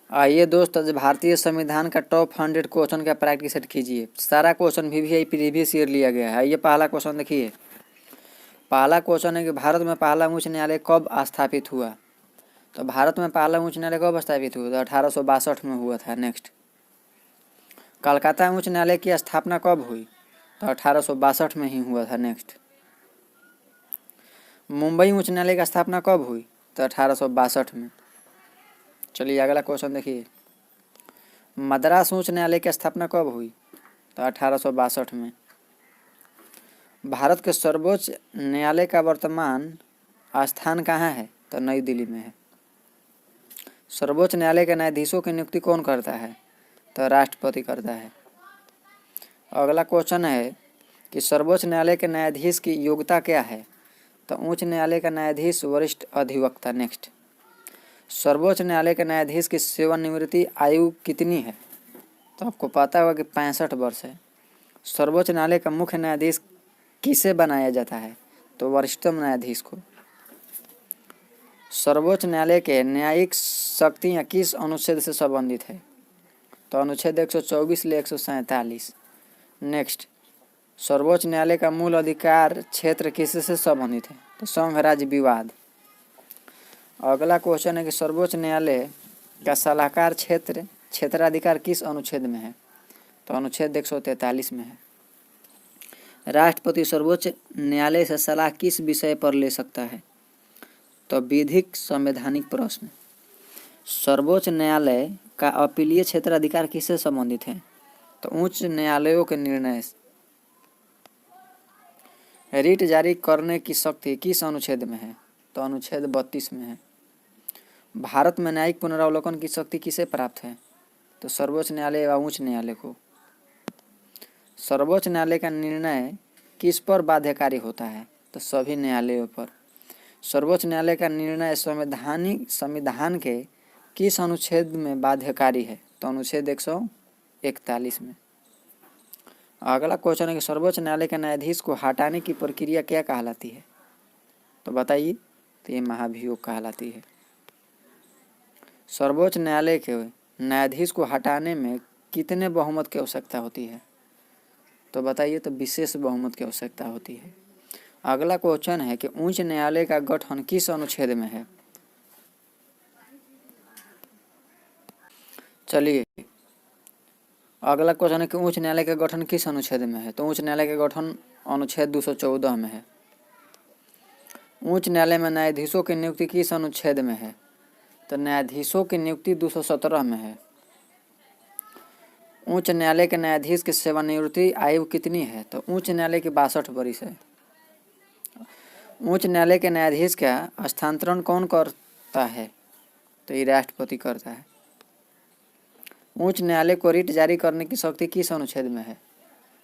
आइए दोस्त, आज भारतीय संविधान का टॉप 100 क्वेश्चन का प्रैक्टिस सेट कीजिए। सारा क्वेश्चन भी प्रीवियस ईयर लिया गया है। ये पहला क्वेश्चन देखिए। पहला क्वेश्चन है कि भारत में पहला उच्च न्यायालय कब स्थापित हुआ। तो भारत में पहला उच्च न्यायालय कब स्थापित हुआ? तो 1862 में हुआ था। नेक्स्ट, कलकत्ता उच्च न्यायालय की स्थापना कब हुई? तो 1862 में ही हुआ था। नेक्स्ट, मुंबई उच्च न्यायालय की स्थापना कब हुई? तो 1862 में। चलिए अगला क्वेश्चन देखिए। मद्रास उच्च न्यायालय की स्थापना कब हुई? तो 1862 में। भारत के सर्वोच्च न्यायालय का वर्तमान स्थान कहाँ है? तो नई दिल्ली में है। सर्वोच्च न्यायालय के न्यायाधीशों की नियुक्ति कौन करता है? तो राष्ट्रपति करता है। अगला क्वेश्चन है कि सर्वोच्च न्यायालय के न्यायाधीश की योग्यता क्या है? तो उच्च न्यायालय का न्यायाधीश वरिष्ठ अधिवक्ता। नेक्स्ट, सर्वोच्च न्यायालय के न्यायाधीश की सेवानिवृत्ति आयु कितनी है? तो आपको पता होगा कि 65 वर्ष है। सर्वोच्च न्यायालय का मुख्य न्यायाधीश किसे बनाया जाता है? तो वरिष्ठतम न्यायाधीश को। सर्वोच्च न्यायालय के न्यायिक शक्तियाँ किस अनुच्छेद से संबंधित है? तो अनुच्छेद 124 ले 147। नेक्स्ट, सर्वोच्च न्यायालय का मूल अधिकार क्षेत्र किससे संबंधित है? तो संघ राज्य विवाद। अगला क्वेश्चन है कि सर्वोच्च न्यायालय का सलाहकार क्षेत्राधिकार किस अनुच्छेद में है? तो अनुच्छेद 143 में है। राष्ट्रपति सर्वोच्च न्यायालय से सलाह किस विषय पर ले सकता है? तो विधिक संवैधानिक प्रश्न। सर्वोच्च न्यायालय का अपीलीय क्षेत्राधिकार किससे संबंधित है? तो उच्च न्यायालयों के निर्णय। रिट जारी करने की शक्ति किस अनुच्छेद में है? तो अनुच्छेद 32 में है। भारत में न्यायिक पुनरावलोकन की शक्ति किसे प्राप्त है? तो सर्वोच्च न्यायालय व उच्च न्यायालय को। सर्वोच्च न्यायालय का निर्णय किस पर बाध्यकारी होता है? तो सभी न्यायालयों पर। सर्वोच्च न्यायालय का निर्णय संविधान के किस अनुच्छेद में बाध्यकारी है? तो अनुच्छेद 141 में। अगला क्वेश्चन है कि सर्वोच्च न्यायालय के न्यायाधीश को हटाने की प्रक्रिया क्या कहलाती है? तो बताइए। तो ये महाभियोग कहलाती है। सर्वोच्च न्यायालय के न्यायाधीश को हटाने में कितने बहुमत की आवश्यकता होती है? तो बताइए। तो विशेष बहुमत की आवश्यकता होती है। अगला क्वेश्चन है कि उच्च न्यायालय का गठन किस अनुच्छेद में है? चलिए अगला क्वेश्चन है कि उच्च न्यायालय का गठन किस अनुच्छेद में है? तो उच्च न्यायालय का गठन अनुच्छेद 214 में है। उच्च न्यायालय में न्यायाधीशों की नियुक्ति किस अनुच्छेद में है? तो न्यायाधीशों की नियुक्ति 217 में है। उच्च न्यायालय के न्यायाधीश की सेवानिवृत्ति आयु कितनी है? तो उच्च न्यायालय की 62 वर्ष है। उच्च न्यायालय के न्यायाधीश का स्थानांतरण कौन करता है? तो ये राष्ट्रपति करता है। उच्च न्यायालय को रिट जारी करने की शक्ति किस अनुच्छेद में है?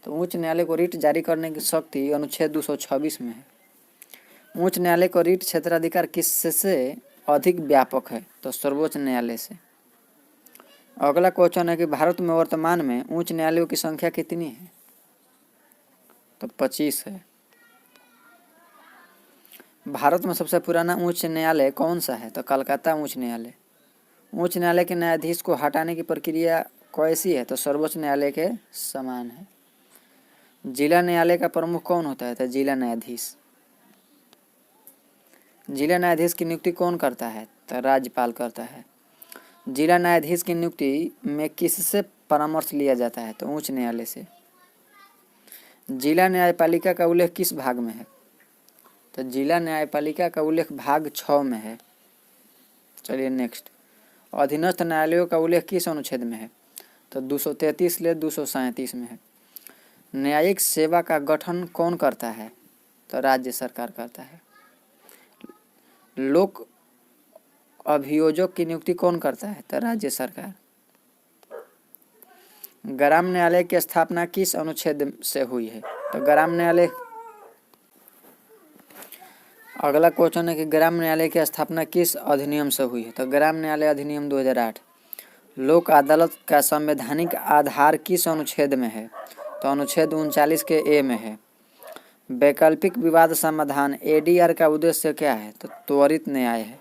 तो उच्च न्यायालय को रिट जारी करने की शक्ति अनुच्छेद 226 में है। उच्च न्यायालय को रिट क्षेत्राधिकार किससे अधिक व्यापक है? तो सर्वोच्च न्यायालय से। अगला क्वेश्चन है कि भारत में वर्तमान में उच्च न्यायालयों की संख्या कितनी है? तो 25 है। भारत में सबसे पुराना उच्च न्यायालय कौन सा है? तो कलकत्ता उच्च न्यायालय। उच्च न्यायालय के न्यायाधीश को हटाने की प्रक्रिया कैसी है? तो सर्वोच्च न्यायालय के समान है। जिला न्यायालय का प्रमुख कौन होता है? तो जिला न्यायाधीश। जिला न्यायाधीश की नियुक्ति कौन करता है? तो राज्यपाल करता है। जिला न्यायाधीश की नियुक्ति में किससे परामर्श लिया जाता है? तो उच्च न्यायालय से। जिला न्यायपालिका का उल्लेख किस भाग में है? तो जिला न्यायपालिका का उल्लेख भाग 6 में है। चलिए नेक्स्ट, अधीनस्थ न्यायालयों का उल्लेख किस अनुच्छेद में है? तो 233 ले 237 में है। न्यायिक सेवा का गठन कौन करता है? तो राज्य सरकार करता है। लोक अभियोजक की नियुक्ति कौन करता है? तो राज्य सरकार। ग्राम न्यायालय की स्थापना किस अनुच्छेद से हुई है? तो ग्राम न्यायालय। अगला क्वेश्चन है कि ग्राम न्यायालय की स्थापना किस अधिनियम से हुई है? तो ग्राम न्यायालय अधिनियम 2008। लोक अदालत का संवैधानिक आधार किस अनुच्छेद में है? तो अनुच्छेद 39 के ए में है। वैकल्पिक विवाद समाधान एडीआर का उद्देश्य क्या है? तो त्वरित न्याय है।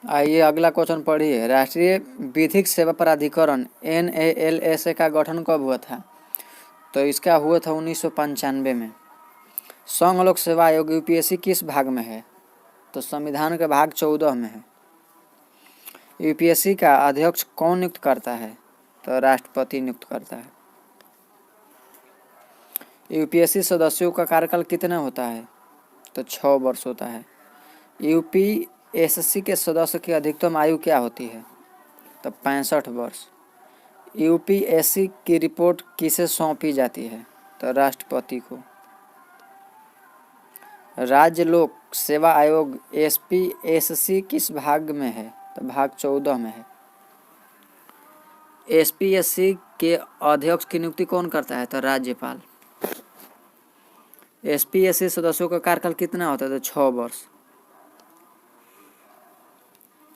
आइए अगला क्वेश्चन पढ़िए। राष्ट्रीय विधिक सेवा प्राधिकरण NALSA का गठन कब हुआ था? तो इसका हुआ था 1995 में। संघ लोक सेवा आयोग UPSC किस भाग में है? तो संविधान के भाग 14 में है। UPSC का अध्यक्ष कौन नियुक्त करता है? तो राष्ट्रपति नियुक्त करता है। UPSC सदस्यों का कार्यकाल कितना होता है? तो 6 वर्ष होता है। UPSC के सदस्य की अधिकतम आयु क्या होती है? तो 65 वर्ष। UPSC की रिपोर्ट किसे सौंपी जाती है? तो राष्ट्रपति को। राज्य लोक सेवा आयोग SPSC किस भाग में है? तो भाग 14 में है। SPSC के अध्यक्ष की नियुक्ति कौन करता है? तो राज्यपाल। SPSC सदस्यों का कार्यकाल कितना होता है? तो 6 वर्ष।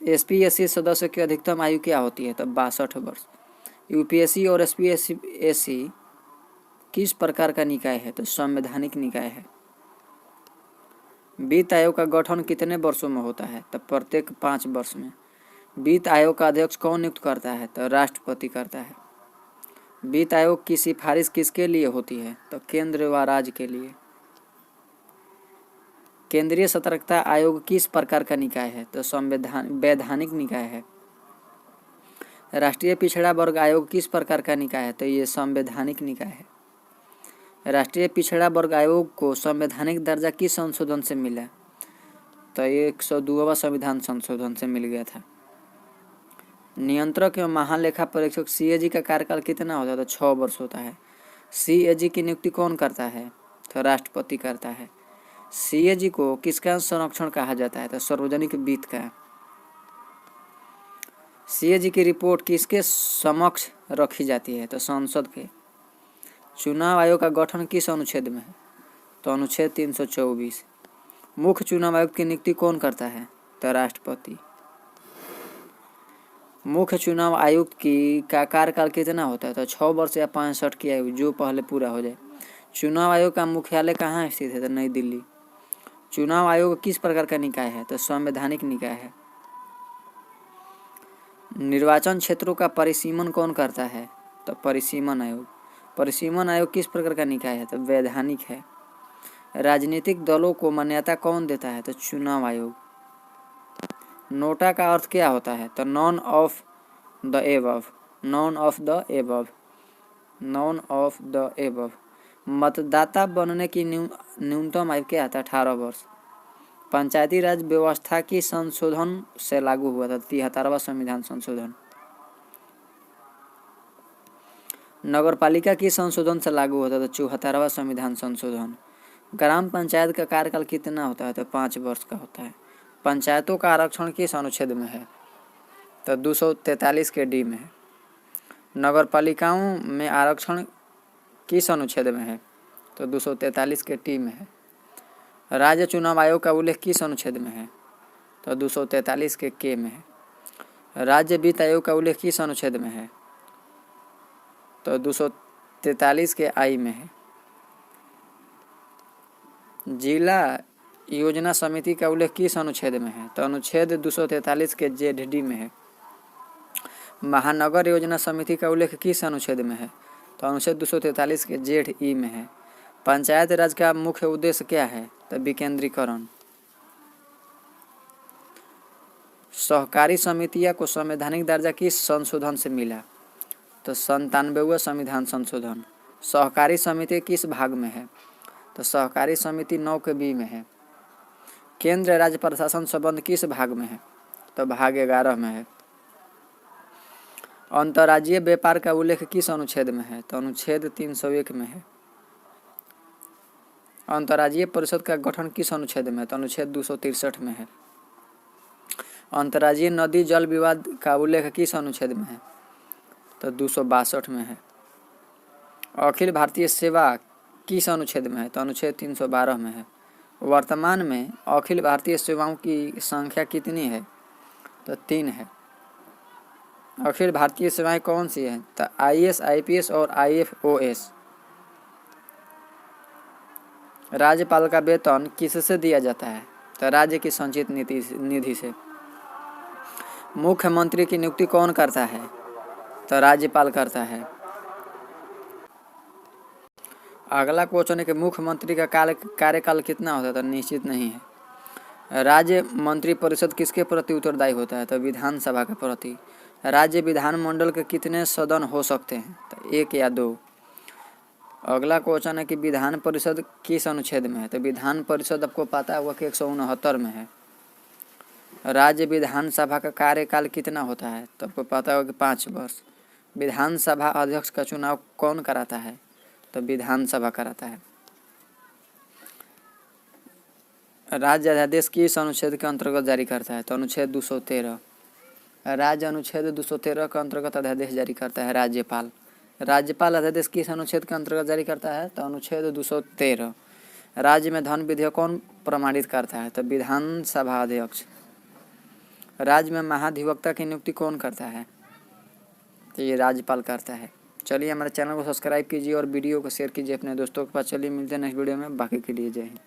SPSC सदस्य की अधिकतम आयु क्या होती है? तो 62 वर्ष। UPSC और SPSC किस प्रकार का निकाय है? तो संवैधानिक निकाय है। वित्त आयोग का गठन कितने वर्षों में होता है? तो प्रत्येक 5 वर्ष में। वित्त आयोग का अध्यक्ष कौन नियुक्त करता है? तो राष्ट्रपति करता है। वित्त आयोग की सिफारिश किसके लिए होती है? तो केंद्र व राज्य के लिए। केंद्रीय सतर्कता आयोग किस प्रकार का निकाय है? तो वैधानिक निकाय है। राष्ट्रीय पिछड़ा वर्ग आयोग किस प्रकार का निकाय है? तो ये संवैधानिक निकाय है। राष्ट्रीय पिछड़ा वर्ग आयोग को संवैधानिक दर्जा किस संशोधन से मिला? तो 102वां संविधान संशोधन से मिल गया था। नियंत्रक एवं महालेखा परीक्षक CAG का कार्यकाल कितना होता है? तो 6 वर्ष होता है। CAG की नियुक्ति कौन करता है? तो राष्ट्रपति करता है। CAG को किसका संरक्षण कहा जाता है? तो सार्वजनिक वित्त का। CAG की रिपोर्ट किसके समक्ष रखी जाती है? तो संसद के। चुनाव आयोग का गठन किस अनुच्छेद में है? तो अनुच्छेद 324। मुख्य चुनाव आयुक्त की नियुक्ति कौन करता है? तो राष्ट्रपति। मुख्य चुनाव आयुक्त का कार्यकाल कितना होता है? तो 6 वर्ष या 65 की आयु, जो पहले पूरा हो जाए। चुनाव आयोग का मुख्यालय कहाँ स्थित है? तो नई दिल्ली। चुनाव आयोग किस प्रकार का निकाय है? तो संवैधानिक निकाय है। निर्वाचन क्षेत्रों का परिसीमन कौन करता है? तो परिसीमन आयोग। परिसीमन आयोग किस प्रकार का निकाय है? तो वैधानिक है। राजनीतिक दलों को मान्यता कौन देता है? तो चुनाव आयोग। नोटा का अर्थ क्या होता है? तो none of the above. None of the above. None of the above. मतदाता बनने की न्यूनतम आयु क्या था? 18 वर्ष। पंचायती राज व्यवस्था की संशोधन से लागू हुआ था 73वां संविधान संशोधन। नगरपालिका की संशोधन से लागू होता था 74वां संविधान संशोधन। ग्राम पंचायत का कार्यकाल कितना होता है? तो 5 वर्ष का होता है। पंचायतों का आरक्षण किस अनुच्छेद में है? तो 243 के डी में है। नगरपालिकाओं में आरक्षण किस अनुच्छेद में है? तो 243 के टी में है। राज्य चुनाव आयोग का उल्लेख किस अनुच्छेद में है? तो 243 के के में है। राज्य वित्त आयोग का उल्लेख किस अनुच्छेद में है? तो 243 के आई में है। जिला योजना समिति का उल्लेख किस अनुच्छेद में है? तो अनुच्छेद 243 के जेड में है। महानगर योजना समिति का उल्लेख किस अनुच्छेद में है? तो अनुच्छेद 243 के जेड ई में है। पंचायत राज का मुख्य उद्देश्य क्या है? तो विकेंद्रीकरण। सहकारी समितियां को संवैधानिक दर्जा किस संशोधन से मिला? तो 97वां संविधान संशोधन। सहकारी समिति किस भाग में है? तो सहकारी समिति 9 के बी में है। केंद्र राज्य प्रशासन संबंध किस भाग में है? तो भाग 11 में है। अंतर्राज्यीय व्यापार का उल्लेख किस अनुच्छेद में है? तो अनुच्छेद 301 में है। अंतर्राज्यीय परिषद का गठन किस अनुच्छेद में है? तो अनुच्छेद 263 में है। अंतर्राज्यीय नदी जल विवाद का उल्लेख किस अनुच्छेद में है? तो 262 में है। अखिल भारतीय सेवा किस अनुच्छेद में है? तो अनुच्छेद 312 में है। वर्तमान में अखिल भारतीय सेवाओं की संख्या कितनी है? तो 3 है। अखिल भारतीय सेवाएं कौन सी हैं? तो IAS, IPS और IFOS। राज्यपाल का वेतन किससे दिया जाता है? तो राज्य की संचित निधि से। मुख्यमंत्री की नियुक्ति कौन करता है? तो राज्यपाल करता है। अगला क्वेश्चन है कि मुख्यमंत्री का कार्यकाल कितना होता है? तो निश्चित नहीं है। राज्य मंत्रिपरिषद किसके प्रति उत्तरदायी होता है? तो विधानसभा के प्रति। राज्य विधानमंडल के कितने सदन हो सकते हैं? तो 1 या 2। अगला क्वेश्चन है कि विधान परिषद किस अनुच्छेद में है? तो विधान परिषद आपको पता होगा कि 169 में है। राज्य विधानसभा का कार्यकाल कितना होता है? तो आपको पता होगा कि 5 वर्ष। विधानसभा अध्यक्ष का चुनाव कौन कराता है? तो विधानसभा कराता है। राज्य अध्यादेश किस अनुच्छेद के अंतर्गत जारी करता है? तो अनुच्छेद 213। राज्य अनुच्छेद 213 के अंतर्गत अध्यादेश जारी करता है राज्यपाल। राज्यपाल अध्यादेश किस अनुच्छेद के अंतर्गत जारी करता है? तो अनुच्छेद 213। राज्य में धन विधेयक कौन प्रमाणित करता है? तो विधानसभा अध्यक्ष। राज्य में महाधिवक्ता की नियुक्ति कौन करता है? तो ये राज्यपाल करता है। चलिए हमारे चैनल को सब्सक्राइब कीजिए और वीडियो को शेयर कीजिए अपने दोस्तों के पास। चलिए मिलते हैं नेक्स्ट वीडियो में। बाकी के लिए जय हिंद।